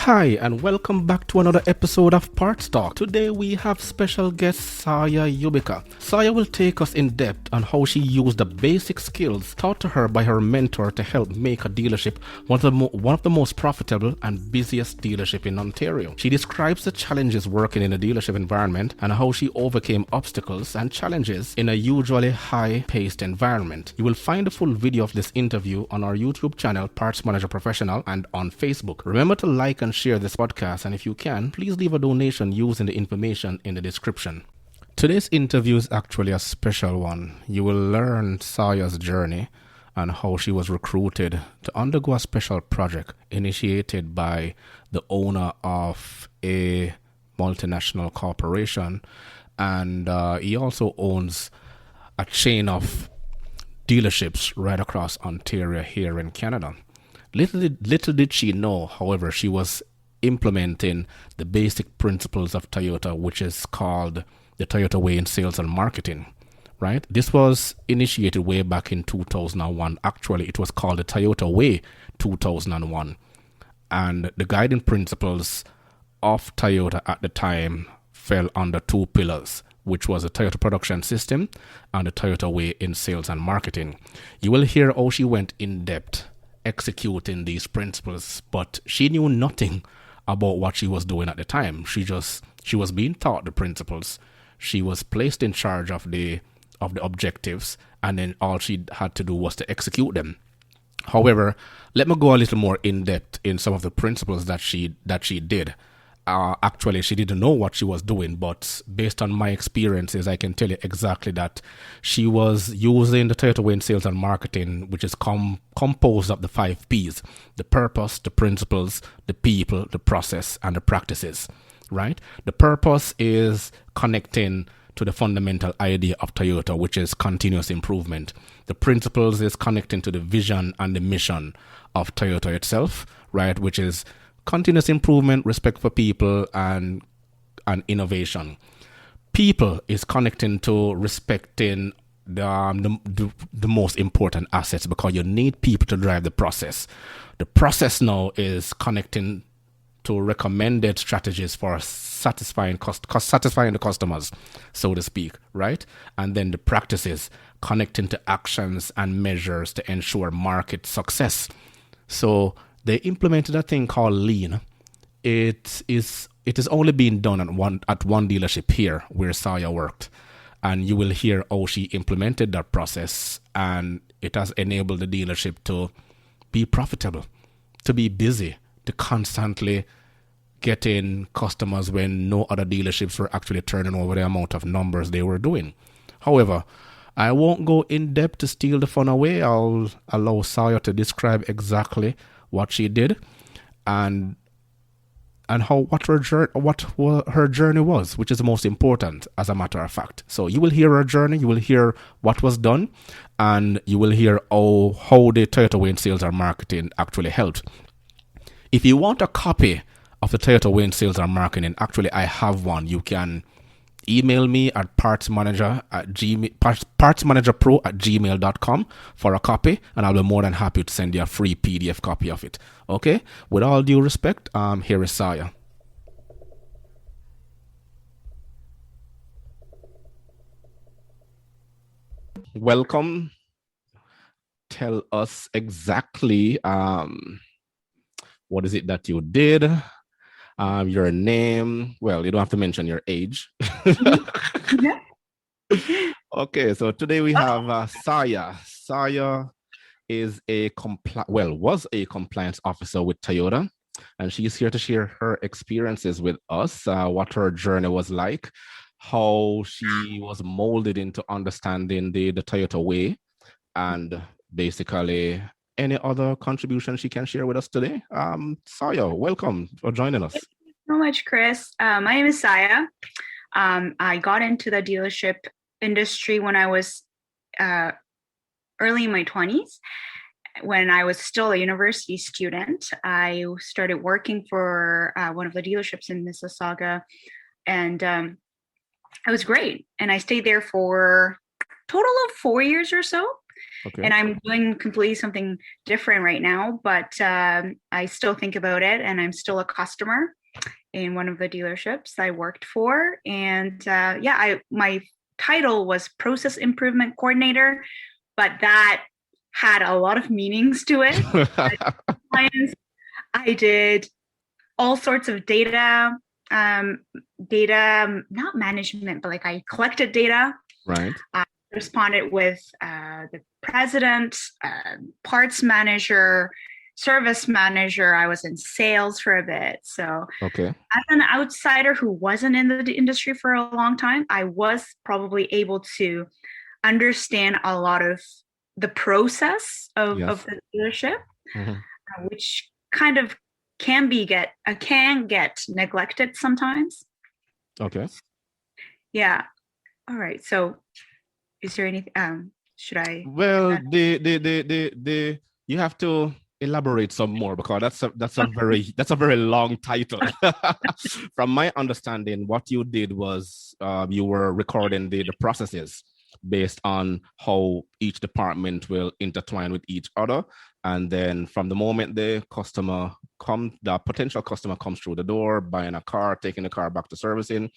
Hi, and welcome back to another episode of Parts Talk. Today we have special guest Saya Yubika. Saya will take us in depth on how she used the basic skills taught to her by her mentor to help make a dealership one of the most profitable and busiest dealership in Ontario. She describes the challenges working in a dealership environment and how she overcame obstacles and challenges in a usually high-paced environment. You will find a full video of this interview on our YouTube channel, Parts Manager Professional, and on Facebook. Remember to like and share this podcast, and if you can, please leave a donation using the information in the description. Today's interview is actually a special one. You will learn Saya's journey and how she was recruited to undergo a special project initiated by the owner of a multinational corporation, and he also owns a chain of dealerships right across Ontario here in Canada. Little did she know, however, she was implementing the basic principles of Toyota, which is called the Toyota Way in sales and marketing, right? This was initiated way back in 2001. Actually, it was called the Toyota Way 2001. And the guiding principles of Toyota at the time fell under two pillars, which was the Toyota Production System and the Toyota Way in sales and marketing. You will hear how she went in depth executing these principles, but she knew nothing about what she was doing at the time. She was being taught the principles. She was placed in charge of the objectives, and then all she had to do was to execute them. However, let me go a little more in depth in some of the principles that she did. Actually, she didn't know what she was doing, but based on my experiences, I can tell you exactly that she was using the Toyota Way in sales and marketing, which is composed of the 5 P's: the purpose, the principles, the people, the process, and the practices, right? The purpose is connecting to the fundamental idea of Toyota, which is continuous improvement. The principles is connecting to the vision and the mission of Toyota itself, right? Which is continuous improvement, respect for people, and innovation. People is connecting to respecting the most important assets, because you need people to drive the process. The process now is connecting to recommended strategies for satisfying the customers, so to speak, right? And then the practices connecting to actions and measures to ensure market success. So they implemented a thing called lean. It is only being done at one dealership here where Saya worked, and you will hear how she implemented that process, and it has enabled the dealership to be profitable, to be busy, to constantly get in customers when no other dealerships were actually turning over the amount of numbers they were doing. However, I won't go in depth to steal the fun away. I'll allow Saya to describe exactly what she did and what her journey was, which is the most important, as a matter of fact. So you will hear her journey, you will hear what was done, and you will hear how the Toyota Way in sales and marketing actually helped. If you want a copy of the Toyota Way in sales and marketing, actually I have one. You can email me at partsmanagerpro@gmail.com for a copy, and I'll be more than happy to send you a free PDF copy of it. Okay? With all due respect, here is Saya. Welcome. Tell us exactly what is it that you did? Your name. Well, you don't have to mention your age. Yeah. Okay, so today we have Saya. Saya is was a compliance officer with Toyota, and she's here to share her experiences with us, what her journey was like, how she was molded into understanding the Toyota way, and basically any other contribution she can share with us today. Saya, welcome for joining us. Thank you so much, Chris. My name is Saya. I got into the dealership industry when I was early in my 20s. When I was still a university student, I started working for one of the dealerships in Mississauga, and it was great. And I stayed there for a total of 4 years or so. Okay. And I'm doing completely something different right now, but I still think about it, and I'm still a customer in one of the dealerships I worked for. And my title was process improvement coordinator, but that had a lot of meanings to it. I did all sorts of data, not management, but like I collected data. Right. I responded with the president, parts manager, service manager. I was in sales for a bit. So Okay. as an outsider who wasn't in the industry for a long time, I was probably able to understand a lot of the process of the dealership, which kind of can get neglected sometimes. Okay. Yeah. All right. So is there anything should I Well, you have to elaborate some more, because that's a very long title. From my understanding, what you did was you were recording the processes based on how each department will intertwine with each other. And then from the moment the potential customer comes through the door, buying a car, taking the car back to servicing,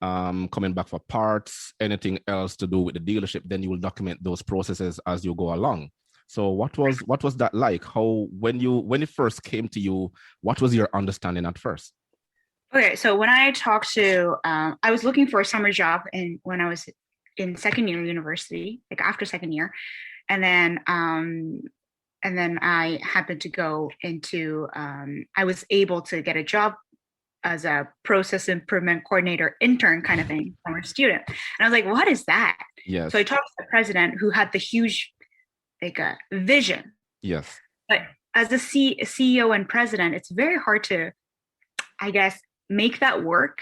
coming back for parts, anything else to do with the dealership, then you will document those processes as you go along. So what was that like? How, when it first came to you, what was your understanding at first? Okay, so when I talked to, I was looking for a summer job when I was in second year university, like after second year, and then I happened to go into, I was able to get a job as a process improvement coordinator intern kind of thing from a student, and I was like, what is that? Yes. So I talked to the president, who had the huge vision. Yes. But as a CEO and president, it's very hard to, I guess, make that work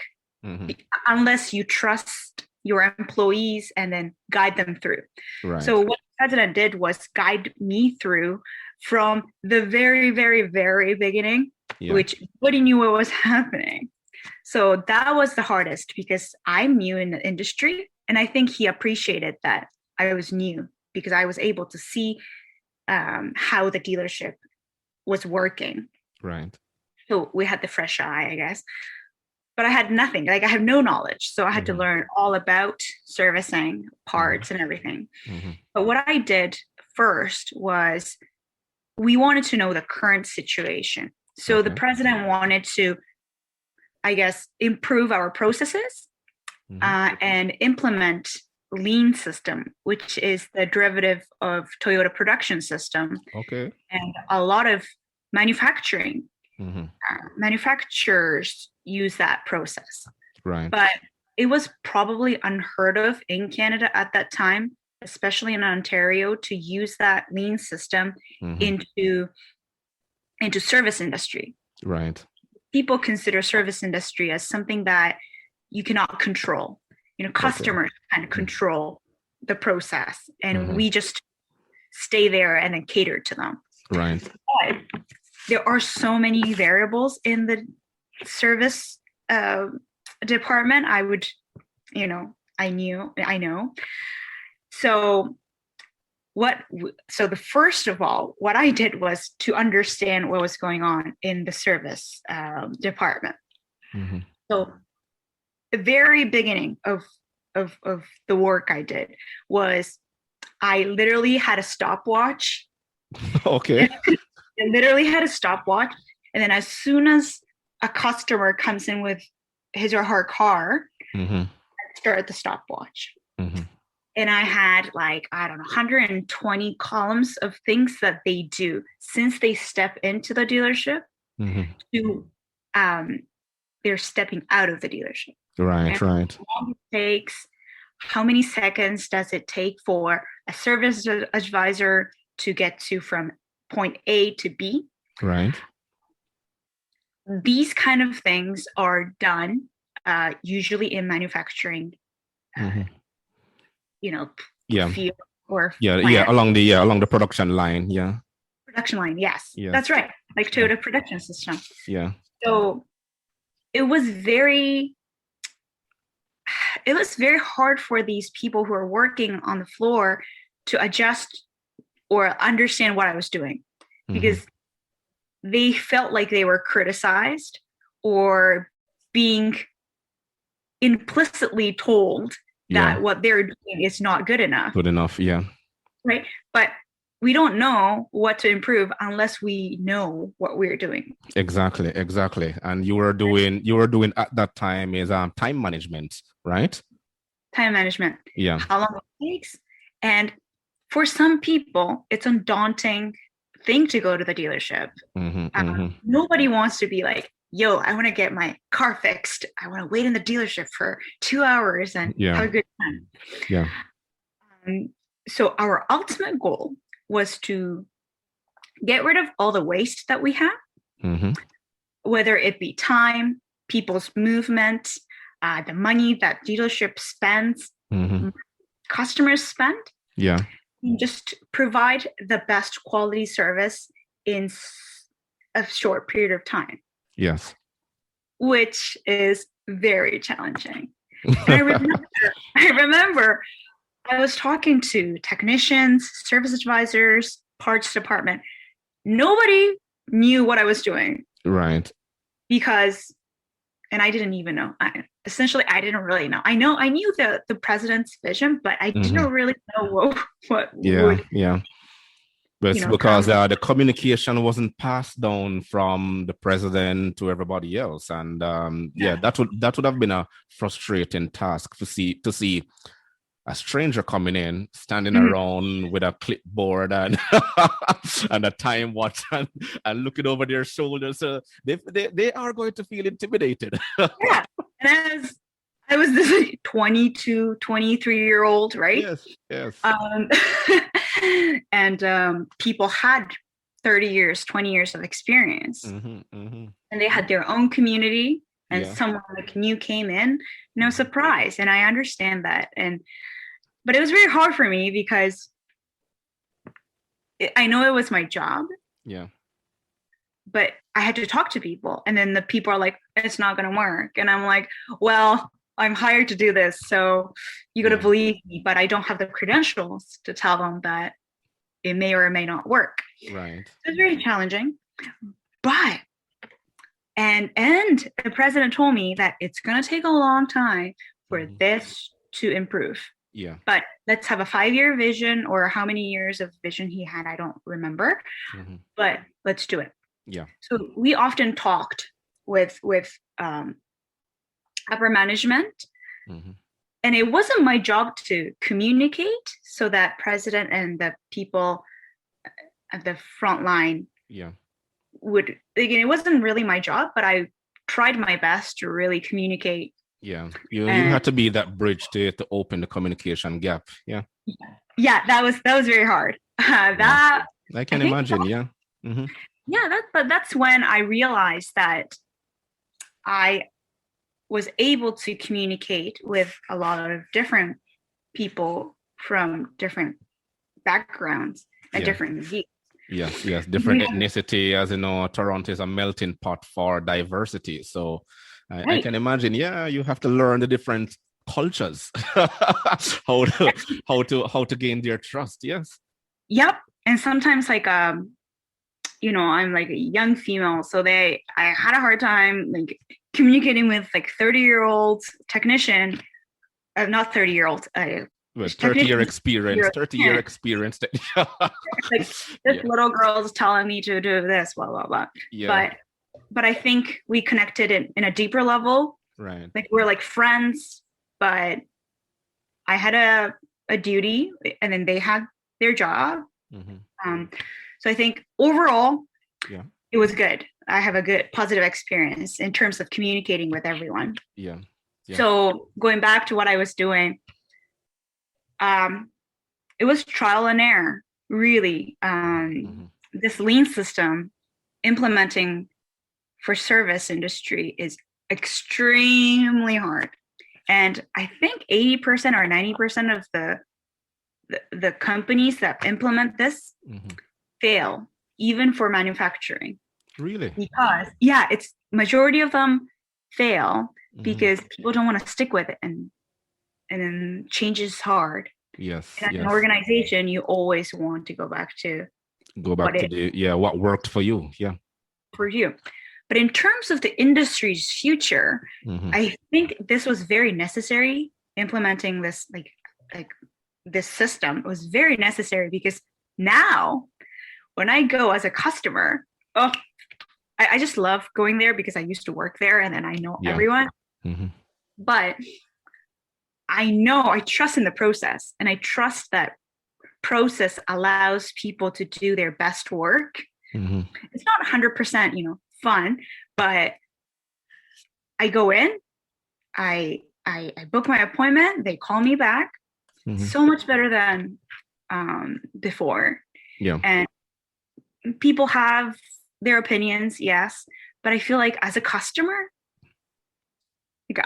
unless you trust your employees and then guide them through. Right. So what the president did was guide me through from the very, very, very beginning, which nobody knew what was happening. So that was the hardest, because I'm new in the industry, and I think he appreciated that I was new, because I was able to see how the dealership was working. Right. So we had the fresh eye, I guess. But I had nothing. Like, I have no knowledge. So I had to learn all about servicing, parts, and everything. But what I did first was, we wanted to know the current situation. So the president wanted to, I guess, improve our processes and implement lean system, which is the derivative of Toyota production system. Okay. And a lot of manufacturers use that process. Right. But it was probably unheard of in Canada at that time, especially in Ontario, to use that lean system into service industry. Right. People consider service industry as something that you cannot control. Customers kind of control the process, and we just stay there and then cater to them. Right. But there are so many variables in the service department. I know. So first of all, what I did was to understand what was going on in the service department. So the very beginning of the work I did was, I literally had a stopwatch. Okay. I literally had a stopwatch. And then as soon as a customer comes in with his or her car, I start the stopwatch. And I had 120 columns of things that they do since they step into the dealership to they're stepping out of the dealership. Right, right. How long it takes, how many seconds does it take for a service advisor to get to from point A to B? Right. These kind of things are done usually in manufacturing, field or plant. along the production line. Production line, yes. That's right. Like Toyota production system. Yeah. So it was very hard for these people who are working on the floor to adjust or understand what I was doing, because they felt like they were criticized or being implicitly told that what they're doing is not good enough. Good enough, yeah. Right. But we don't know what to improve unless we know what we're doing. Exactly. And you were doing at that time is time management, right? Time management. Yeah. How long it takes. And for some people, it's a daunting thing to go to the dealership. Nobody wants to be like, yo, I want to get my car fixed. I want to wait in the dealership for 2 hours and have a good time. Yeah. So our ultimate goal was to get rid of all the waste that we have, whether it be time, people's movement, the money that dealership spends, customers spend. Yeah. Just provide the best quality service in a short period of time. Yes. Which is very challenging. And I remember I was talking to technicians, service advisors, parts department. Nobody knew what I was doing. Right. Because, and I didn't even know. I didn't really know. I knew the president's vision, but I didn't really know what Yeah. But it's because the communication wasn't passed down from the president to everybody else, and that would have been a frustrating task to see a stranger coming in, standing around with a clipboard and and a time watch and looking over their shoulders. So they are going to feel intimidated. Yeah, and I was this 22, 23-year-old, right? Yes. And people had 30 years, 20 years of experience. And they had their own community, and someone like new came in, no surprise. And I understand that. But it was very hard for me because I know it was my job. Yeah. But I had to talk to people, and then the people are like, it's not going to work. And I'm like, well, I'm hired to do this, so you got to believe me, but I don't have the credentials to tell them that it may or may not work. Right. So it's very challenging. But, and the president told me that it's going to take a long time for this to improve. Yeah. But let's have a 5-year vision, or how many years of vision he had, I don't remember. But let's do it. Yeah. So we often talked with upper management, and it wasn't my job to communicate so that president and the people at the front line would, again, it wasn't really my job, but I tried my best to really communicate. Yeah, you had to be that bridge to open the communication gap. Yeah, that was very hard. I can imagine. That's when I realized that I was able to communicate with a lot of different people from different backgrounds and different views. Yes, different ethnicity. As you know, Toronto is a melting pot for diversity. So I can imagine. Yeah, you have to learn the different cultures, how to gain their trust. Yes. Yep, and sometimes like I'm like a young female, so I had a hard time like communicating with like 30-year-old technician, not 30-year-old. 30-year experience. 30-year experience. Like this little girl's telling me to do this, blah blah blah. Yeah. But I think we connected in a deeper level. Right. Like we're like friends, but I had a duty, and then they had their job. So I think overall, it was good. I have a good positive experience in terms of communicating with everyone. Yeah. So going back to what I was doing, it was trial and error, really. This lean system implementing for service industry is extremely hard. And I think 80% or 90% of the companies that implement this fail, even for manufacturing. Really? Because it's majority of them fail because people don't want to stick with it, and then change is hard. Yes. And as an Yes. organization, you always want to go back to Go back what to it what worked for you. Yeah. for you. But in terms of the industry's future, Mm-hmm. I think this was very necessary. Implementing this like this system was very necessary because now when I go as a customer, oh, I just love going there because I used to work there and then I know Yeah. everyone. Mm-hmm. But I trust in the process, and I trust that process allows people to do their best work. Mm-hmm. It's not 100%, fun, but I go in, I book my appointment, they call me back. Mm-hmm. So much better than before. Yeah. And people have their opinions, yes, but I feel like as a customer,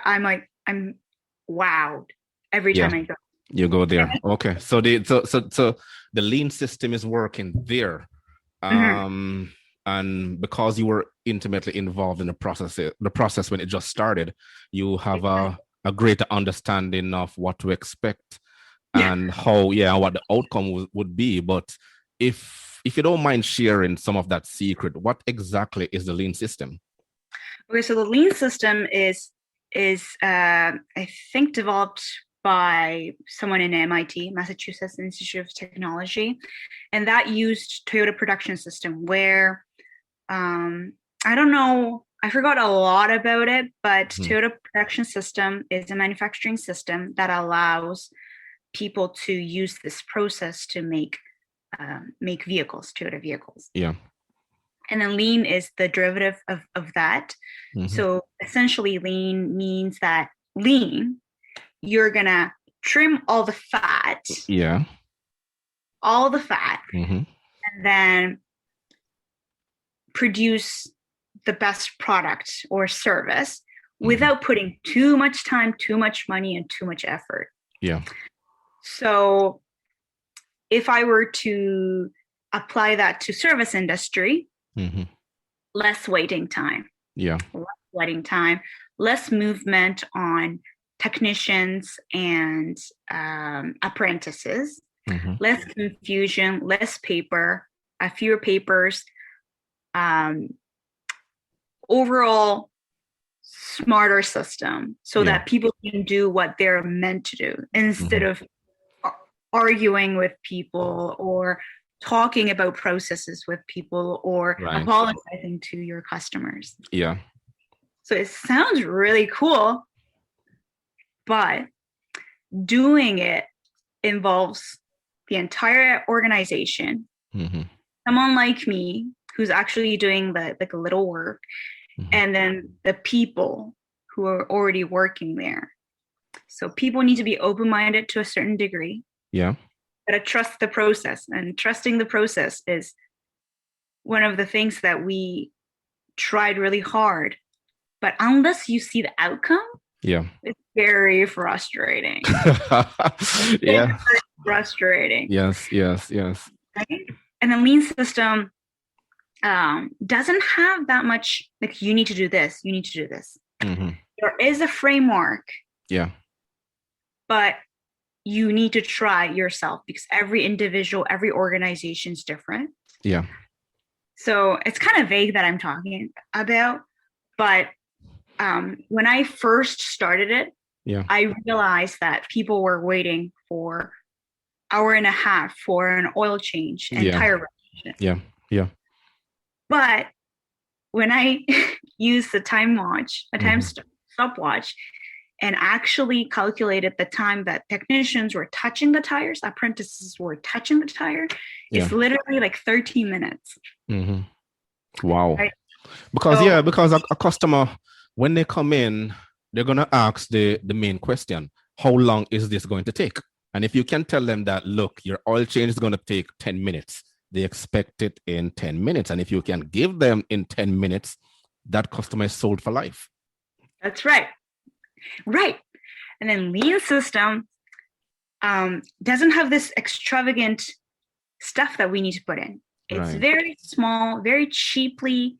I'm wowed every Yeah. time I go. You go there. Okay. So the lean system is working there. Mhm. And because you were intimately involved in the process when it just started, you have a greater understanding of what to expect Yeah. and what the outcome would be. But if you don't mind sharing some of that secret, what exactly is the lean system? Okay, so the lean system is I think developed by someone in MIT, Massachusetts Institute of Technology, and that used Toyota production system where I don't know, I forgot a lot about it, but Mhm. Toyota production system is a manufacturing system that allows people to use this process to make vehicles, Toyota vehicles. Yeah. And then lean is the derivative of that. Mm-hmm. So essentially, lean means that lean, you're gonna trim Yeah. all the fat, Mm-hmm. and then produce the best product or service without putting too much time, too much money, and too much effort. Yeah. So if I were to apply that to service industry, Mm-hmm. less waiting time, Yeah. less movement on technicians and apprentices, Mm-hmm. less confusion, less paper, fewer papers, um, overall smarter system so Yeah. that people can do what they're meant to do instead Mm-hmm. of arguing with people or talking about processes with people or Right. apologizing to your customers. Yeah. So it sounds really cool, but doing it involves the entire organization. Mm-hmm. Someone like me who's actually doing the like a little work, Mm-hmm. and then the people who are already working there. So people need to be open-minded to a certain degree. Yeah. Gotta trust the process, and trusting the process is one of the things that we tried really hard. But unless you see the outcome, Yeah. it's very frustrating. Yeah. Very frustrating. Yes. Yes. Yes. Right? And the lean system doesn't have that much like you need to do this, you need to do this. Mm-hmm. There is a framework, Yeah. but you need to try yourself because every individual, every organization is different. Yeah. So it's kind of vague that I'm talking about, but when I first started it, Yeah. I realized that people were waiting for hour and a half for an oil change and Yeah. tire replacement. Yeah. Yeah. But when I used the time stopwatch, and actually calculated the time that technicians were touching the tires, apprentices were touching the tire, it's literally like 13 minutes. Mm-hmm. Wow. Right? Because So, because a customer, when they come in, they're gonna ask the main question: how long is this going to take? And if you can tell them that, look, your oil change is gonna take 10 minutes, they expect it in 10 minutes. And if you can give them in 10 minutes, that customer is sold for life. that's right. Right. And then lean system doesn't have this extravagant stuff that we need to put in. It's Right. very small, very cheaply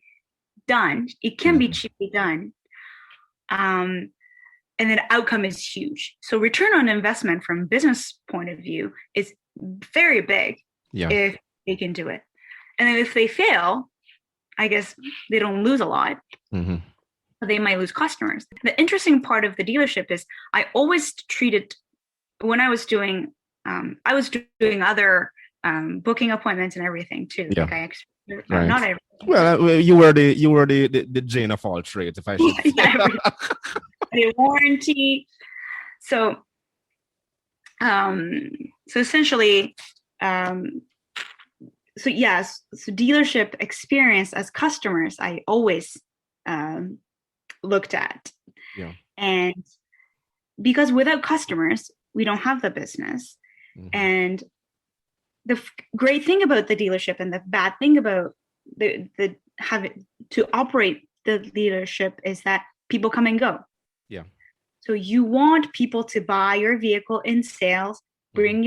done. It can be cheaply done. and the outcome is huge. So return on investment from business point of view is very big if they can do it. And then if they fail, I guess they don't lose a lot. But they might lose customers. The interesting part of the dealership is I always treated, when I was doing other booking appointments and everything too. Yeah. Like Not everything. Well, you were the Jane of all trades, if I should say. The warranty. So essentially, so dealership experience as customers, I always looked at. Yeah. And because without customers, we don't have the business. And the great thing about the dealership and the bad thing about the having to operate the dealership is that people come and go. Yeah. So you want people to buy your vehicle in sales, bring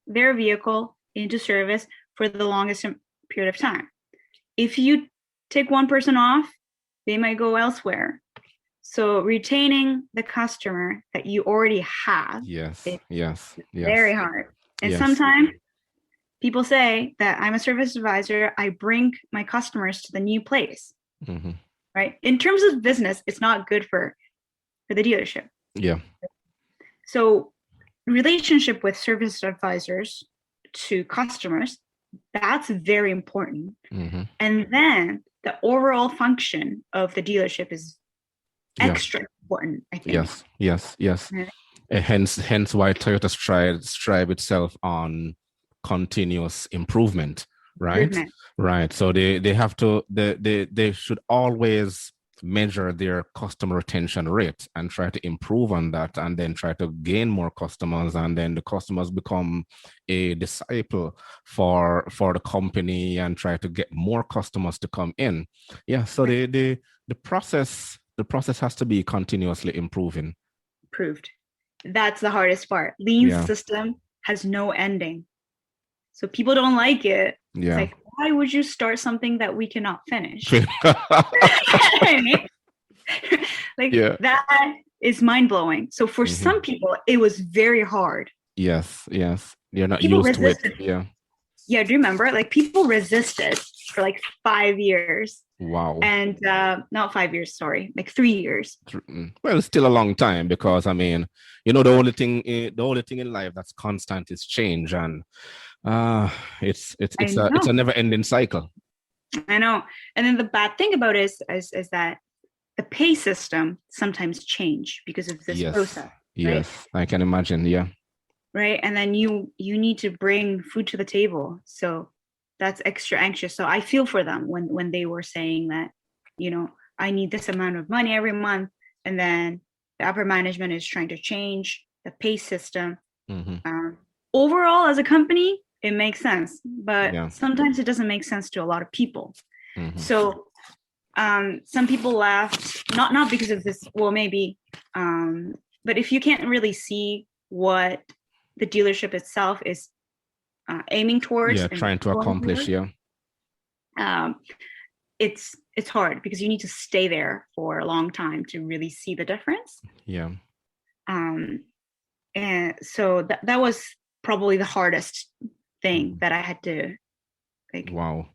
their vehicle into service for the longest period of time. If you take one person off, they might go elsewhere. So retaining the customer that you already have is very hard. And sometimes people say that I'm a service advisor, I bring my customers to the new place. Right? In terms of business, it's not good for the dealership. Yeah. So relationship with service advisors to customers, that's very important. And then the overall function of the dealership is extra important, I think. Yes. Hence why Toyota strive itself on continuous improvement, right? Right. So they have to they should always measure their customer retention rate and try to improve on that, and then try to gain more customers, and then the customers become a disciple for the company and try to get more customers to come in. Yeah. So the process has to be continuously improved. That's the hardest part. Lean system has no ending. So people don't like it. Yeah. It's like, why would you start something that we cannot finish? That is mind-blowing. So for some people, it was very hard. Yes. You're not people used resisted. to it. Yeah, do you remember? Like people resisted for like 5 years. Wow. And not 5 years, sorry, like 3 years. Well, it's still a long time, because I mean, the only thing in life that's constant is change, and it's a never-ending cycle. I know. And then the bad thing about it is that the pay system sometimes change because of this process. Yes, right? I can imagine. Yeah. Right. And then you need to bring food to the table. So that's extra anxious. So I feel for them when they were saying that, I need this amount of money every month. And then the upper management is trying to change the pay system. Overall, as a company, it makes sense. But sometimes it doesn't make sense to a lot of people. So some people left, not because of this, well, maybe, but if you can't really see what the dealership itself is aiming towards, trying to accomplish, it's hard because you need to stay there for a long time to really see the difference. And so that was probably the hardest thing that I had to Wow,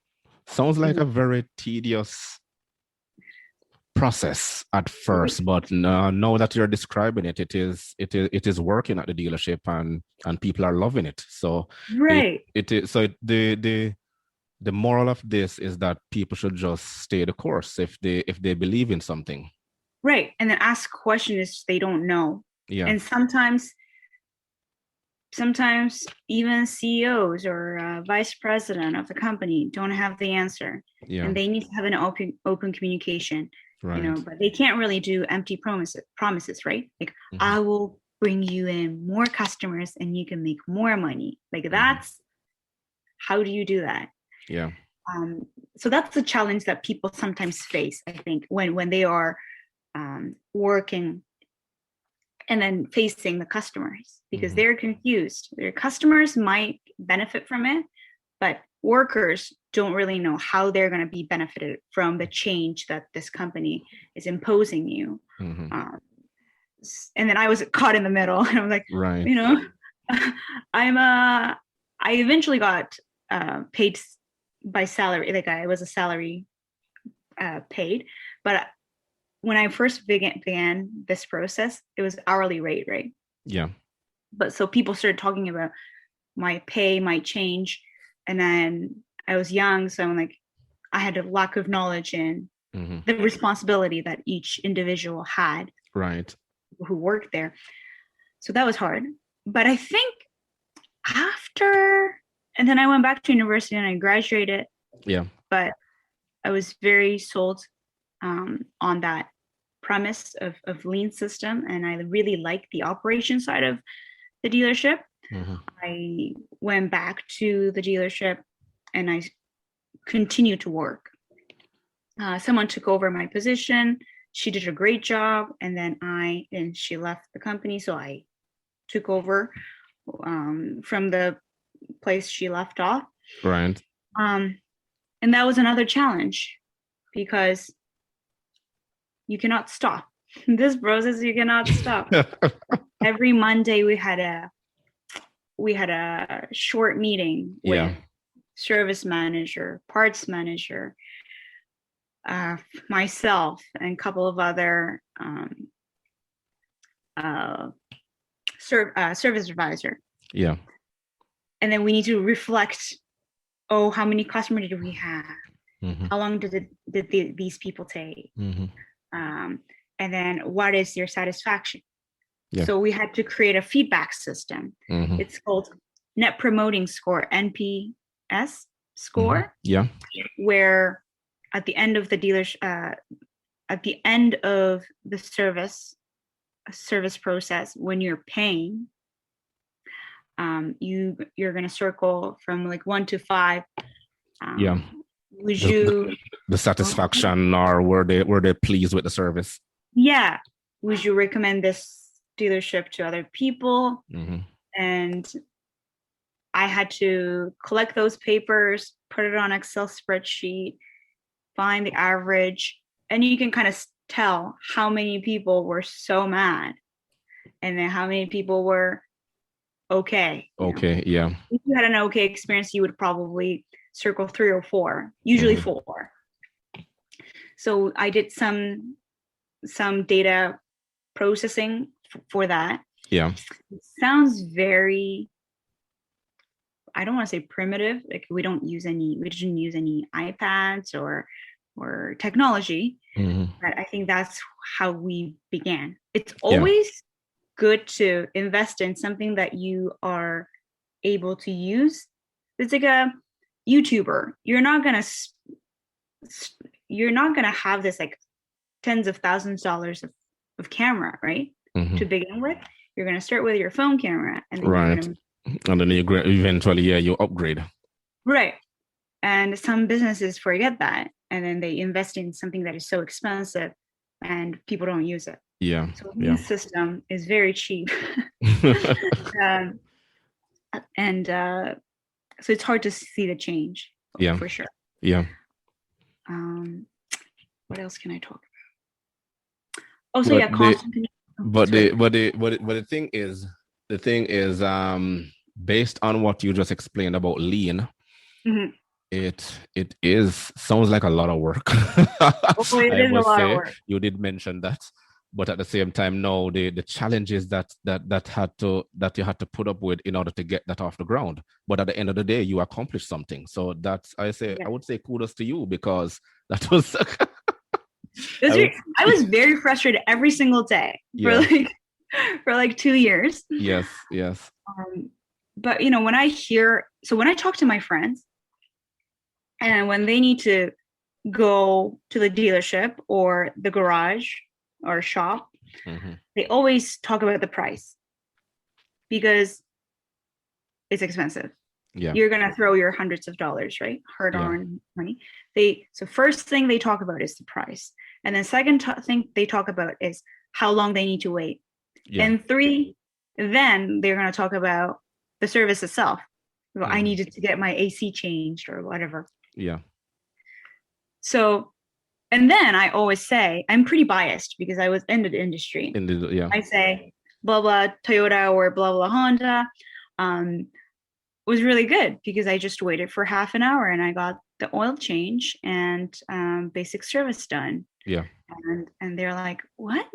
sounds like a very tedious process at first, but now that you're describing it, it is working at the dealership, and people are loving it. So it is. So the moral of this is that people should just stay the course if they believe in something. Right, and then ask questions if they don't know. And sometimes even CEOs or vice president of the company don't have the answer, and they need to have an open communication. Right. But they can't really do empty promises, right? Like, I will bring you in more customers and you can make more money. Like that's how do you do that? Yeah. So that's the challenge that people sometimes face, I think, when they are working and then facing the customers, because they're confused. Their customers might benefit from it, but workers don't really know how they're going to be benefited from the change that this company is imposing you. and then I was caught in the middle. And I'm like, Right. you know, I eventually got paid by salary. Like I was a salary paid, but when I first began this process, it was hourly rate, right? Yeah. But so people started talking about my pay might change, and then I was young, so I'm like, I had a lack of knowledge in the responsibility that each individual had Right. who worked there. So that was hard. But I think after, and then I went back to university and I graduated. Yeah. But I was very sold on that premise of lean system, and I really liked the operation side of the dealership. I went back to the dealership and I continued to work. Someone took over my position. She did a great job, and then she left the company, so I took over from the place she left off. Right. And that was another challenge because you cannot stop. This process, you cannot stop. Every Monday we had a short meeting with service manager, parts manager, myself, and a couple of other service advisor. Yeah. And then we need to reflect, how many customers did we have? How long did these people take? And then what is your satisfaction? Yeah. So we had to create a feedback system. It's called Net Promoting Score, NPS score. Yeah. Where at the end of the service process, when you're paying, you're gonna circle from like 1 to 5. Would you the satisfaction, or were they pleased with the service? Yeah. Would you recommend this dealership to other people? And I had to collect those papers, put it on Excel spreadsheet, find the average, and you can kind of tell how many people were so mad and then how many people were okay. Okay. Yeah. If you had an okay experience, you would probably circle 3 or 4, usually 4. So I did some data processing for that. Yeah. It sounds very, I don't want to say primitive. Like we didn't use any iPads or technology. But I think that's how we began. It's always good to invest in something that you are able to use. It's like a YouTuber. You're not gonna have this like tens of thousands of dollars of camera, right? To begin with, you're gonna start with your phone camera, and then and then you eventually you upgrade. Right. And some businesses forget that, and then they invest in something that is so expensive, and people don't use it. Yeah. So the system is very cheap, and so it's hard to see the change. Yeah, for sure. Yeah. What else can I talk about? Oh, so the thing is, based on what you just explained about lean, it sounds like a lot of work. It is a lot of work. You did mention that, but at the same time, no, the challenges that you had to put up with in order to get that off the ground. But at the end of the day, you accomplished something. So that's I would say kudos to you, because that was. I was very frustrated every single day for like 2 years. Yes. But when I talk to my friends, and when they need to go to the dealership or the garage or shop, they always talk about the price because it's expensive. Yeah. You're going to throw your hundreds of dollars, right? Hard-earned money. So first thing they talk about is the price. And then second thing they talk about is how long they need to wait. Yeah. And 3, then they're going to talk about the service itself. Well, I needed to get my AC changed or whatever. Yeah. So And then I always say, I'm pretty biased because I was in the industry. Yeah. I say, blah, blah, Toyota or blah, blah, Honda was really good because I just waited for half an hour and I got the oil change and basic service done. Yeah. And they're like, what?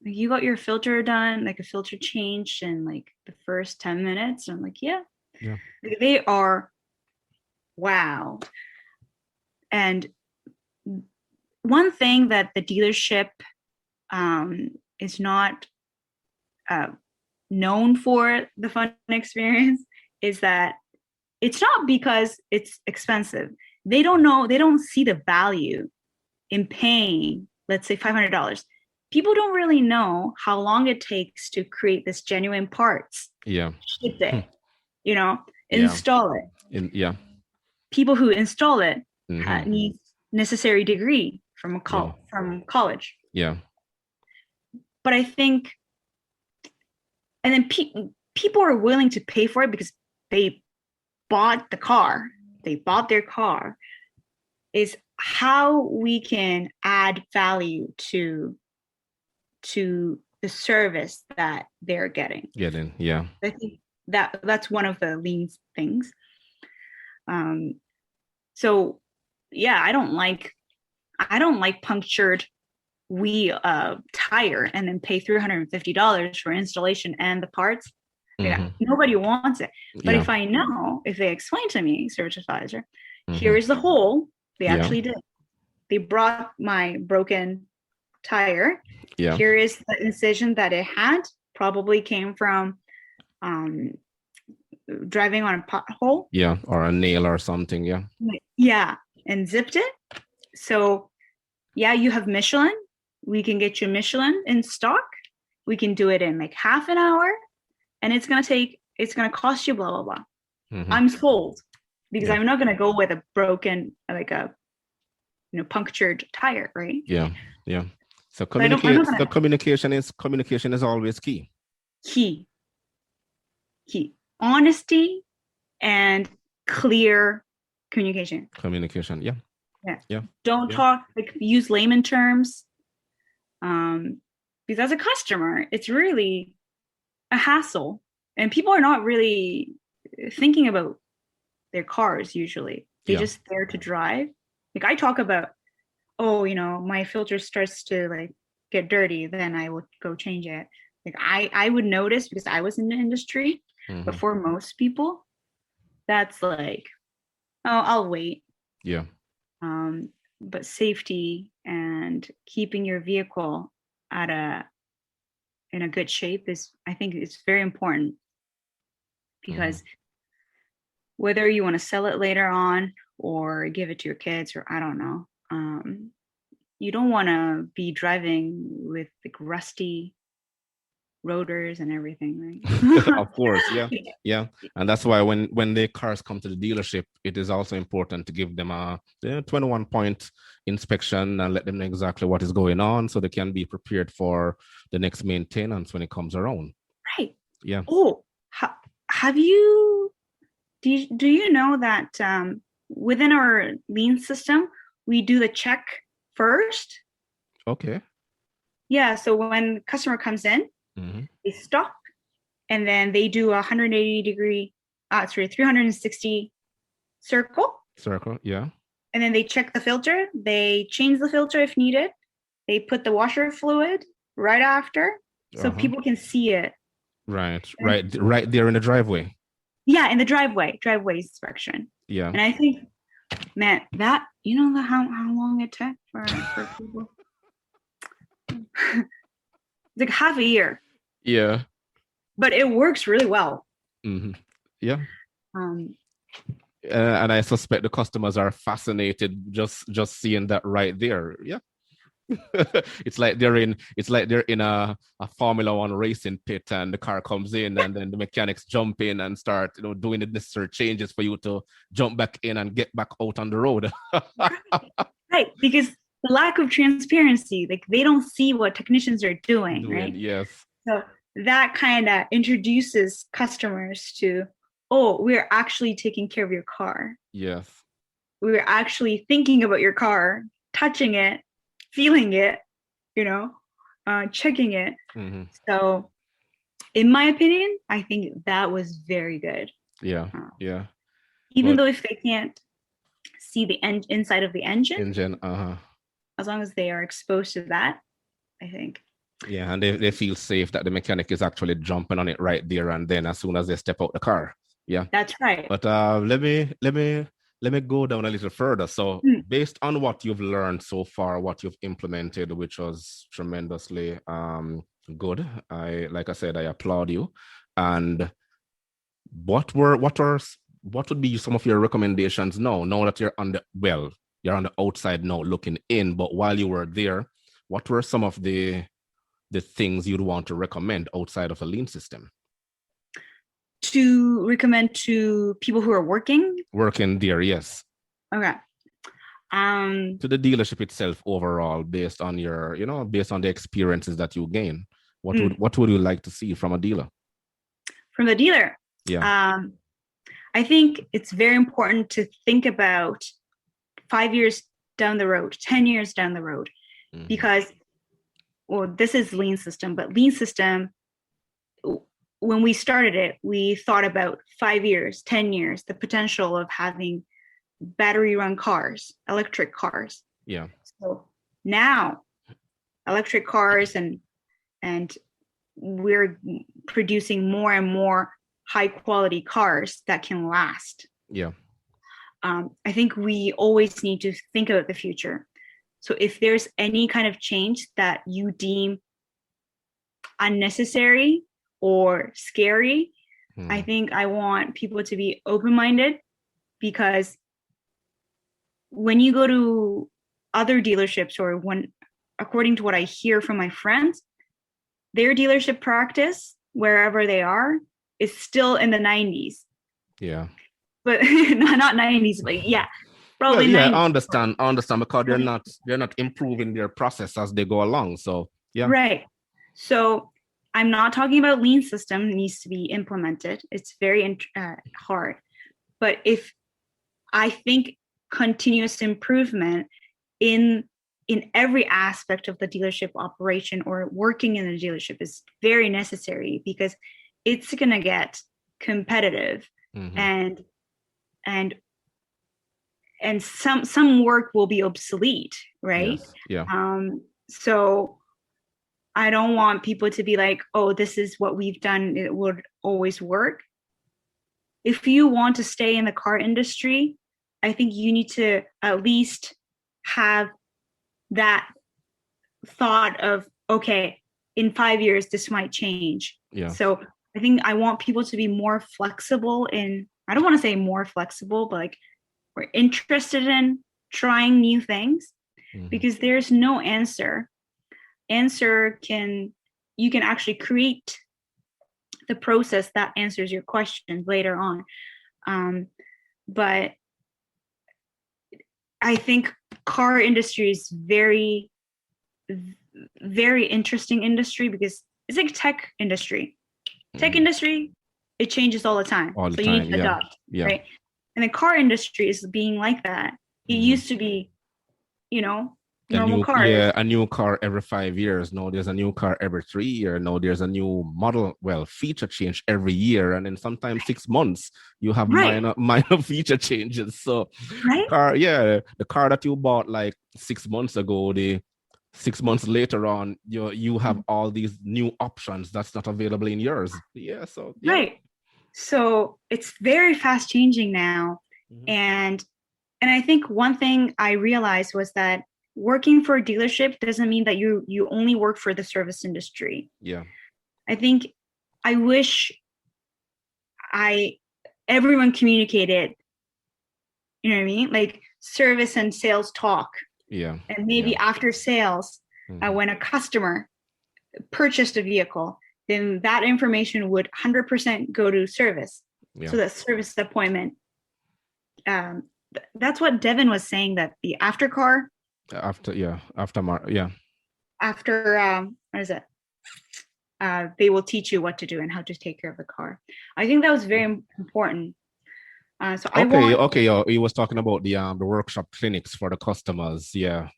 You got your filter done, like a filter changed in like the first 10 minutes? And I'm like, yeah. Yeah. They are, wow. And one thing that the dealership is not known for the fun experience is that it's not because it's expensive. They don't see the value in paying, let's say $500. People don't really know how long it takes to create this genuine parts. Yeah. Ship it, install it. Yeah. People who install it need necessary degree from college. Yeah. But I think, and then people are willing to pay for it because they bought the car. They bought their car. Is how we can add value to the service that they're getting. Yeah. I think that's one of the lean things. So yeah, I don't like punctured tire and then pay $350 for installation and the parts. Yeah, nobody wants it. But if I know, if they explain to me, service advisor, here is the hole. They actually did. They brought my broken tire. Yeah. Here is the incision that it had. Probably came from driving on a pothole. Yeah, or a nail or something. Yeah. Yeah, and zipped it. So, yeah, you have Michelin. We can get you Michelin in stock. We can do it in like half an hour, and it's gonna cost you blah blah blah. I'm sold because I'm not gonna go with a broken, like a punctured tire, right? Yeah. So communication is always key. Key. Honesty and clear communication. Yeah. Don't talk, like, use layman terms. Because as a customer, it's really a hassle. And people are not really thinking about their cars usually. They're just there to drive. Like, I talk about, my filter starts to like get dirty, then I would go change it. Like, I would notice because I was in the industry. But for most people, that's like, oh, I'll wait. Yeah. But safety and keeping your vehicle in a good shape I think it's very important, because whether you want to sell it later on or give it to your kids, or I don't know, you don't want to be driving with like rusty rotors and everything, right? Of course. Yeah. And that's why when the cars come to the dealership, it is also important to give them a 21-point inspection and let them know exactly what is going on, so they can be prepared for the next maintenance when it comes around. Right. Yeah. Oh, do you know that within our lean system, we do the check first? Okay. Yeah. So when customer comes in, they stop, and then they do 360 circle. Yeah. And then they check the filter. They change the filter if needed. They put the washer fluid right after, so people can see it. Right there in the driveway. Yeah, in the driveway inspection. Yeah. And I think, man, that how long it took for people. It's like half a year. Yeah. But it works really well. Yeah. And I suspect the customers are fascinated just seeing that right there. Yeah. It's like they're in a Formula One racing pit, and the car comes in, and then the mechanics jump in and start doing the necessary changes for you to jump back in and get back out on the road. Right, because the lack of transparency, like, they don't see what technicians are doing, right? Yes. So that kind of introduces customers to, oh, we're actually taking care of your car. Yes. We're actually thinking about your car. touching it, feeling it, checking it. Mm-hmm. So in my opinion, I think that was very good. Yeah. Yeah. Even But though if they can't see the inside of the engine, uh-huh. as long as they are exposed to that, I think. Yeah, and they feel safe that the mechanic is actually jumping on it right there and then as soon as they step out the car. Yeah. That's right. But let me go down a little further. So based on what you've learned so far, what you've implemented, which was tremendously good. Like I said, I applaud you. And what would be some of your recommendations now that you're on the outside now looking in, but while you were there, what were some of the things you'd want to recommend outside of a lean system? To recommend to people who are working there, yes. Okay. To the dealership itself overall, based on based on the experiences that you gain, what would you like to see from a dealer? From the dealer? Yeah. I think it's very important to think about 5 years down the road, 10 years down the road, because, well, this is lean system, but lean system, when we started it, we thought about 5 years, 10 years, the potential of having battery run cars, electric cars. Yeah. So now electric cars and we're producing more and more high quality cars that can last. Yeah. I think we always need to think about the future. So if there's any kind of change that you deem unnecessary or scary, I think I want people to be open-minded, because when you go to other dealerships, or according to what I hear from my friends, their dealership practice, wherever they are, is still in the 90s. Yeah. But not 90s, but yeah, probably. Well, yeah, 90s. I understand because they're not improving their process as they go along. So yeah. Right. So I'm not talking about lean system needs to be implemented. It's very hard. But if I think continuous improvement in every aspect of the dealership operation or working in the dealership is very necessary, because it's going to get competitive, and some work will be obsolete, right? Yes. Yeah. So I don't want people to be like, oh, this is what we've done, it would always work. If you want to stay in the car industry, I think you need to at least have that thought of, okay, in 5 years, this might change. Yeah. So I think I want people to be more flexible I don't want to say more flexible, but like, we're interested in trying new things, because there's no answer. You can actually create the process that answers your questions later on. But I think car industry is very, very interesting industry, because it's like tech industry. Tech industry, it changes all the time. So you need to adopt, right? And the car industry is being like that. It used to be, normal cars. Yeah, a new car every 5 years. Now there's a new car every 3 years. Now there's a new model, feature change every year. And then sometimes 6 months, you have minor feature changes. So the car that you bought like 6 months ago, 6 months later on, you have all these new options that's not available in yours. Yeah, so yeah. Right. So it's very fast changing now. And I think one thing I realized was that working for a dealership doesn't mean that you only work for the service industry. Yeah. I think I wish everyone communicated, you know what I mean? Like service and sales talk. Yeah. And maybe after sales, when a customer purchased a vehicle, then that information would 100% go to service. Yeah. So that service appointment, that's what Devin was saying, that the after, what is it? They will teach you what to do and how to take care of the car. I think that was very important. So I want. Okay. You was talking about the workshop clinics for the customers. Yeah.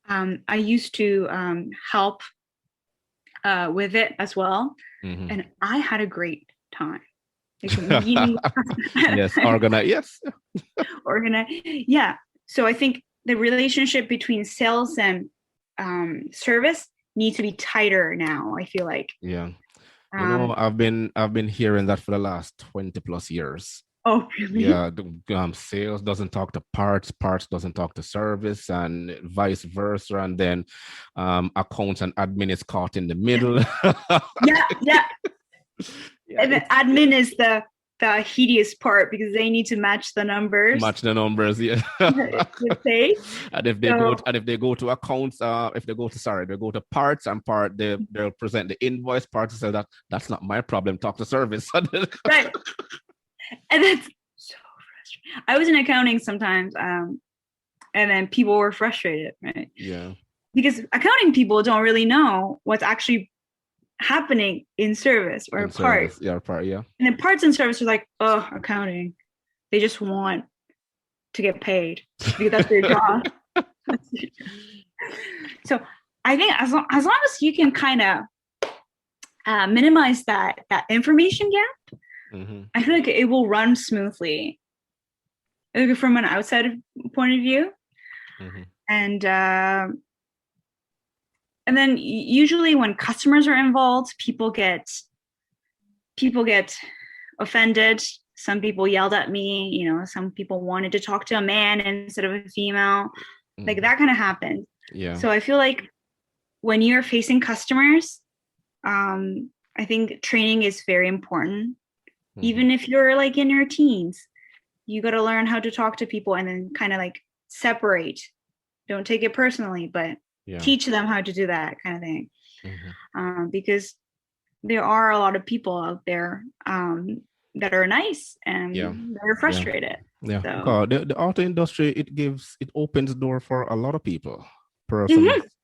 I used to help with it as well, Hmm. and I had a great time. Like meeting Yes, organize. Yes. organize. Yeah. So I think the relationship between sales and service needs to be tighter now. I feel like. Yeah. Um, I've been hearing that for the last 20 plus years. oh, really? Yeah, sales doesn't talk to parts doesn't talk to service, and vice versa. And then accounts and admin is caught in the middle. Yeah, yeah. Yeah, And the admin is the hideous part because they need to match the numbers match the numbers. Yeah. to pay. And if they go So to, and if they go to accounts, if they go to they go to parts, and they'll present the invoice part to say that that's not my problem. Talk to service. right, and that's so frustrating. I was in accounting sometimes, and then people were frustrated, right? Yeah. Because accounting people don't really know what's actually happening in service or In parts. service, yeah, part, yeah. And then parts and service are like, oh, accounting. They just want to get paid because that's their job. So I think as long as you can kind of minimize that information gap, Mm-hmm. I feel like it will run smoothly. Like from an outside point of view, Mm-hmm. And then usually when customers are involved, people get offended. Some people yelled at me, some people wanted to talk to a man instead of a female. Mm-hmm. Like that kind of happened. Yeah. So I feel like when you're facing customers, I think training is very important. Mm-hmm. Even if you're like in your teens, you got to learn how to talk to people and then kind of like separate. Don't take it personally, but teach them how to do that kind of thing. Mm-hmm. Because there are a lot of people out there that are nice and they're frustrated. Yeah. So. The auto industry, it opens door for a lot of people.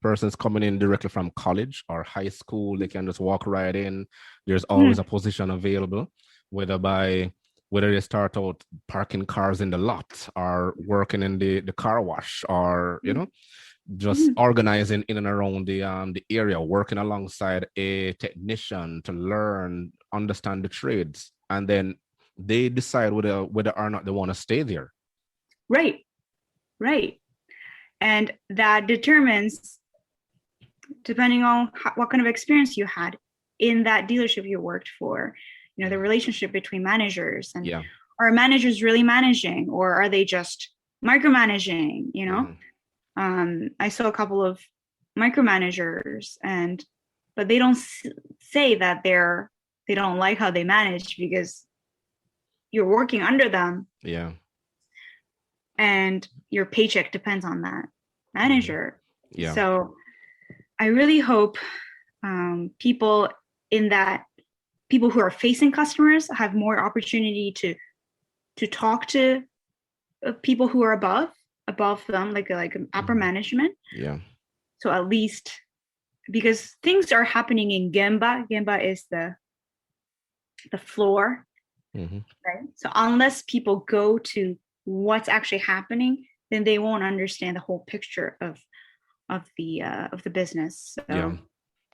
Persons coming in directly from college or high school, they can just walk right in. There's always a position available, whether they start out parking cars in the lot or working in the car wash, or just organizing in and around the area, working alongside a technician to understand the trades, and then they decide whether or not they want to stay there. Right. And that determines, depending on what kind of experience you had in that dealership you worked for, the relationship between managers, and are managers really managing, or are they just micromanaging? I saw a couple of micromanagers, but they don't say that they don't like how they manage because you're working under them. Yeah. And your paycheck depends on that manager. Yeah. So I really hope people who are facing customers have more opportunity to talk to people who are above them, like upper management. Yeah. So at least, because things are happening in Gemba. Gemba is the floor, right? So unless people go to what's actually happening, then they won't understand the whole picture of the business. So.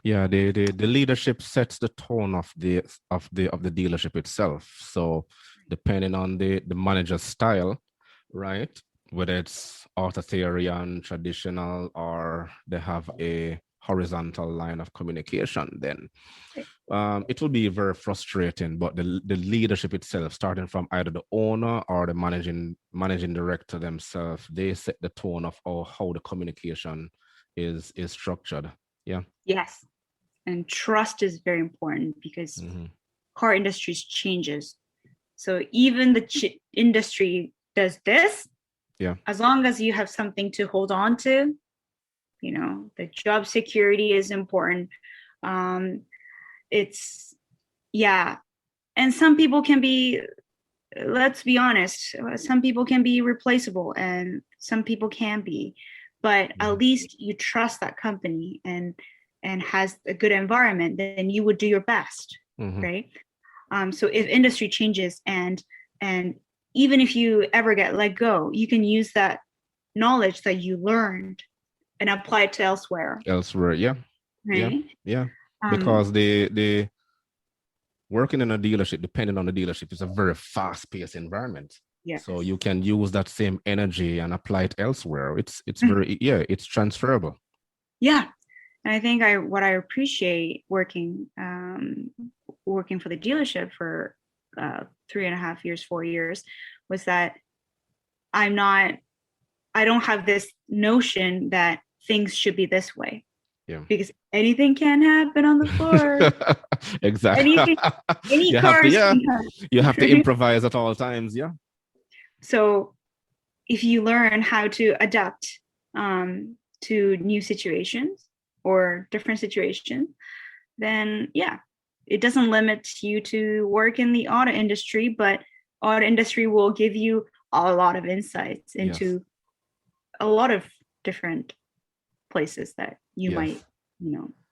Yeah. The leadership sets the tone of the dealership itself. So depending on the manager's style, right? Whether it's authoritarian, traditional, or they have a horizontal line of communication, then it will be very frustrating. But the leadership itself, starting from either the owner or the managing director themselves, they set the tone of how the communication is structured. Yeah. Yes. And trust is very important because car industries changes. So even the industry does this. Yeah. As long as you have something to hold on to, the job security is important. And some people can be, let's be honest, some people can be replaceable and some people can be, but at least you trust that company and has a good environment, then you would do your best, right? So if industry changes and even if you ever get let go, you can use that knowledge that you learned and apply it to elsewhere. Elsewhere, yeah. Right. Yeah. Because the working in a dealership, depending on the dealership, is a very fast-paced environment. Yes. So you can use that same energy and apply it elsewhere. It's very, it's transferable. Yeah. And I think what I appreciate working for the dealership for 3.5 years, 4 years, was that I don't have this notion that things should be this way. Yeah. Because anything can happen on the floor. Exactly. Any cars. You have to improvise at all times. Yeah. So if you learn how to adapt to new situations or different situations, then yeah, it doesn't limit you to work in the auto industry, but auto industry will give you a lot of insights into a lot of different places that you might,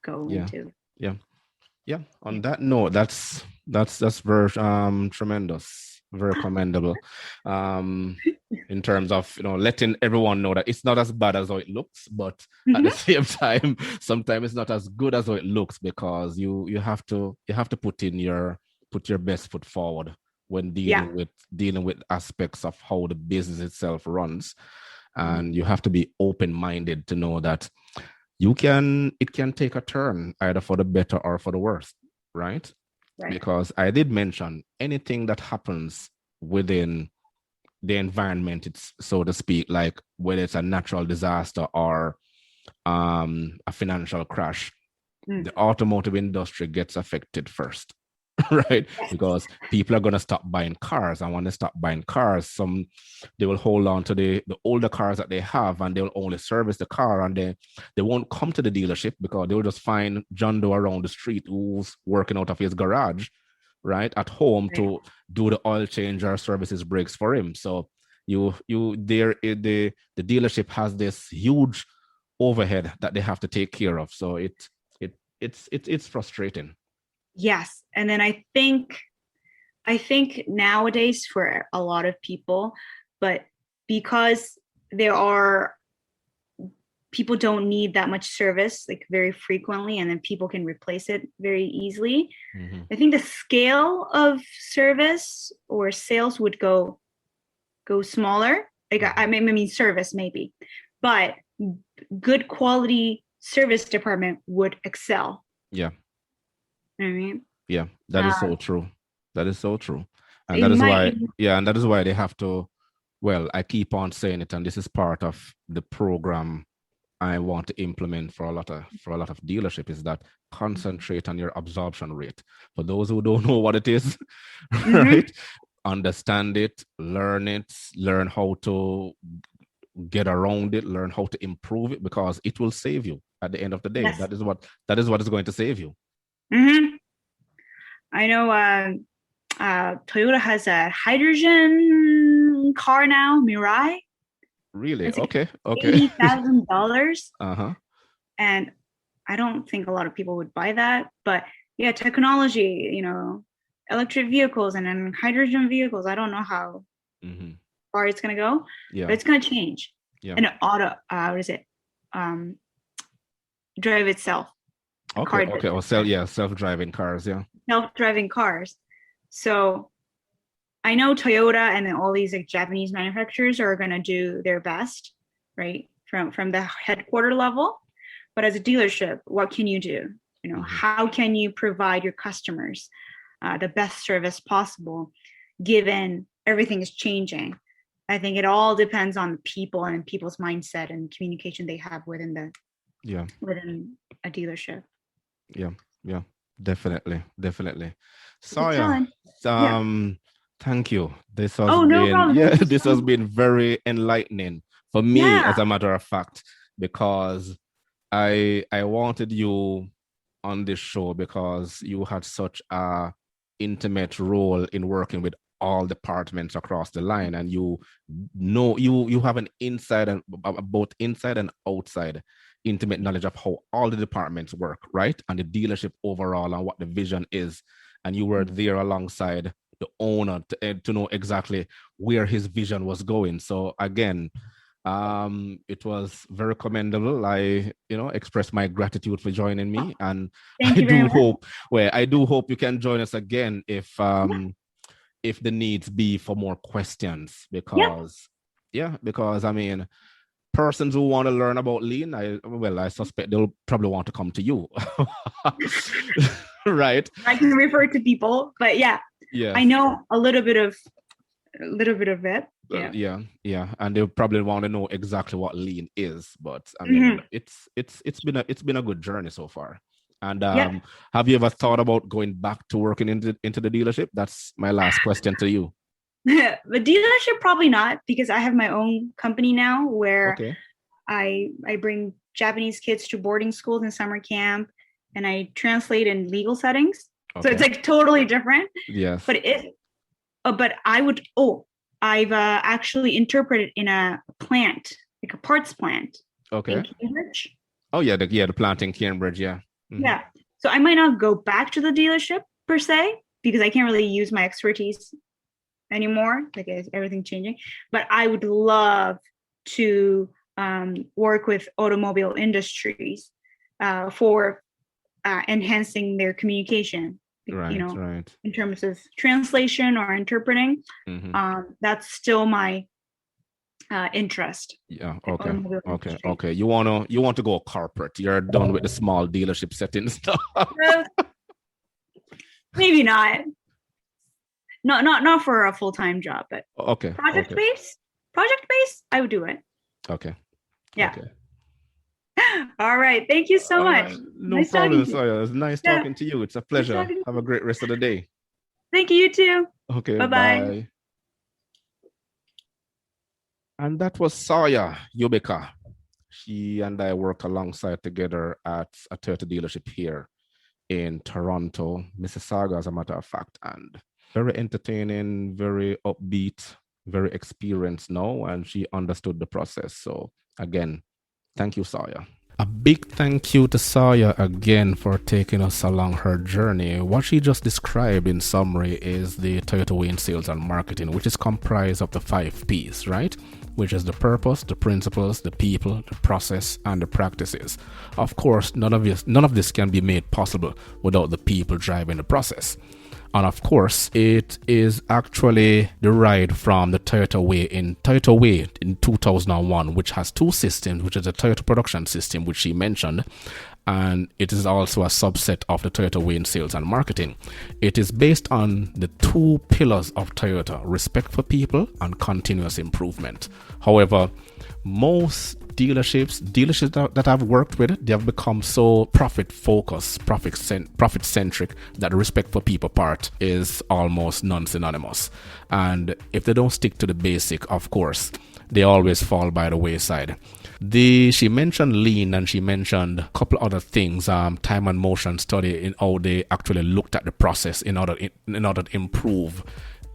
go into. Yeah. On that note, that's very tremendous, very commendable. In terms of letting everyone know that it's not as bad as how it looks, but at the same time, sometimes it's not as good as how it looks, because you have to put your best foot forward when dealing with aspects of how the business itself runs. And you have to be open-minded to know that it can take a turn either for the better or for the worse, right? Because I did mention anything that happens within the environment, it's so to speak, like whether it's a natural disaster or a financial crash, the automotive industry gets affected first. Right? Because people are going to stop buying cars, and when they stop buying cars, they will hold on to the older cars that they have, and they'll only service the car, and they won't come to the dealership because they'll just find John Doe around the street who's working out of his garage, right, at home to do the oil change or service his brakes for him. So the dealership has this huge overhead that they have to take care of. So it's frustrating. Yes. And then I think nowadays for a lot of people, but because people don't need that much service like very frequently, and then people can replace it very easily. I think the scale of service or sales would go smaller. Like I mean service maybe, but good quality service department would excel. Yeah. I mean, yeah, that is so true. That is so true. And that is why they have to, well, I keep on saying it, and this is part of the program I want to implement for a lot of dealership, is that concentrate on your absorption rate. For those who don't know what it is, right? Understand it, learn how to get around it, learn how to improve it, because it will save you at the end of the day. Yes. That is what is going to save you. I know Toyota has a hydrogen car now, Mirai. Really? It's okay. $80,000. And I don't think a lot of people would buy that. But yeah, technology, electric vehicles and then hydrogen vehicles, I don't know how far it's going to go. Yeah. But it's going to change. Yeah. And drive itself. Okay. Or self-driving cars. Yeah. Self-driving cars. So I know Toyota and then all these like Japanese manufacturers are going to do their best, right, from the headquarter level. But as a dealership, what can you do? How can you provide your customers the best service possible, given everything is changing? I think it all depends on people and people's mindset and communication they have within a dealership. Yeah, definitely. Saya, thank you. This has been very enlightening for me, as a matter of fact, because I wanted you on this show because you had such a intimate role in working with all departments across the line, and you have an inside and both inside and outside intimate knowledge of how all the departments work, right, and the dealership overall and what the vision is. And you were there alongside the owner to know exactly where his vision was going. So again, it was very commendable. I express my gratitude for joining me, and Thank I you very do much. hope I do hope you can join us again if the needs be for more questions, because I mean, persons who want to learn about lean, I suspect they'll probably want to come to you. Right? I can refer to people, but I know a little bit of it. Yeah, and they probably want to know exactly what lean is, but I mean, it's been a good journey so far. And have you ever thought about going back to working into the dealership? That's my last question to you. The dealership, probably not, because I have my own company now where I bring Japanese kids to boarding schools and summer camp, and I translate in legal settings. So it's like totally different. Yes. But I've actually interpreted in a plant, like a parts plant. Okay. In Cambridge. Oh yeah, the plant in Cambridge, yeah. Mm-hmm. Yeah. So I might not go back to the dealership per se, because I can't really use my expertise anymore, like everything changing. But I would love to work with automobile industries for enhancing their communication. Right. In terms of translation or interpreting. That's still my interest. Yeah. Okay. You want to go corporate. You're done with the small dealership settings stuff. Maybe not. Not for a full-time job, but project based, I would do it. Okay. Yeah. Okay. All right. Thank you so much. No problem, Saya. It's nice talking to you. It's a pleasure. Have a great rest of the day. Thank you, you too. Okay. Bye-bye. And that was Saya Yubika. She and I work alongside together at a Toyota dealership here in Toronto, Mississauga, as a matter of fact. And very entertaining, very upbeat, very experienced now. And she understood the process. So again, thank you, Saya. A big thank you to Saya again for taking us along her journey. What she just described in summary is the Toyota way in sales and marketing, which is comprised of the 5 P's, right? Which is the purpose, the principles, the people, the process, and the practices. Of course, none of this can be made possible without the people driving the process. And of course, it is actually derived from the Toyota Way in 2001, which has 2 systems, which is the Toyota production system, which she mentioned, and it is also a subset of the Toyota Way in sales and marketing. It is based on the 2 pillars of Toyota: respect for people and continuous improvement. However, most dealerships that I've worked with, they have become so profit focused, profit centric, that the respect for people part is almost non-synonymous. And if they don't stick to the basic, of course, they always fall by the wayside. She mentioned lean, and she mentioned a couple other things, time and motion study, in how they actually looked at the process in order to improve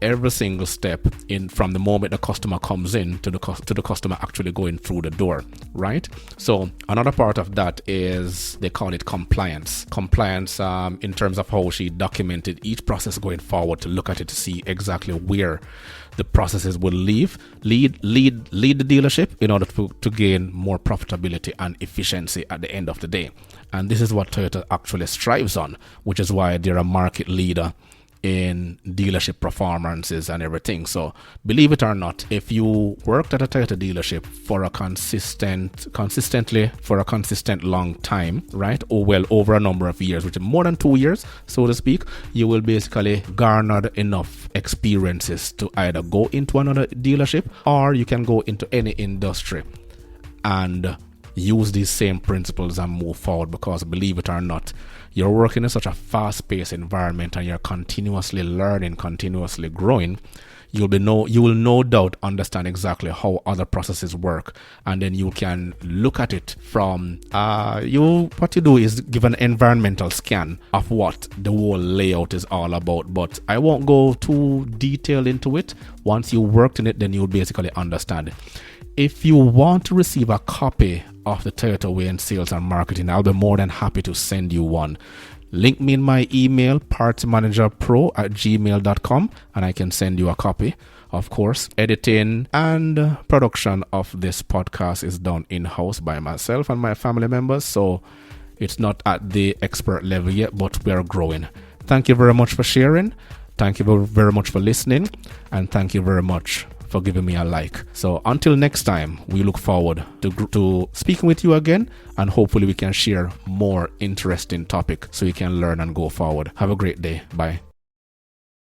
every single step in, from the moment the customer comes in to the customer actually going through the door, right? So another part of that is, they call it compliance in terms of how she documented each process going forward, to look at it to see exactly where the processes will lead the dealership in order to gain more profitability and efficiency at the end of the day. And this is what Toyota actually strives on, which is why they're a market leader in dealership performances and everything. So believe it or not, if you worked at a Toyota dealership for a consistent long time, right, or well over a number of years, which is more than 2 years, so to speak, you will basically garnered enough experiences to either go into another dealership, or you can go into any industry and use these same principles and move forward. Because believe it or not, you're working in such a fast-paced environment and you're continuously learning, continuously growing. You will no doubt understand exactly how other processes work, and then you can look at it from what you do is give an environmental scan of what the whole layout is all about. But I won't go too detailed into it. Once you worked in it, then you'll basically understand it. If you want to receive a copy of the Toyota Way in Sales and Marketing, I'll be more than happy to send you one. Link me in my email, partymanagerpro@gmail.com, and I can send you a copy. Of course, editing and production of this podcast is done in-house by myself and my family members, so it's not at the expert level yet, but we're growing. Thank you very much for sharing. Thank you very much for listening, and thank you very much for giving me a like. So until next time, we look forward to speaking with you again, and hopefully we can share more interesting topics so you can learn and go forward. Have a great day. Bye.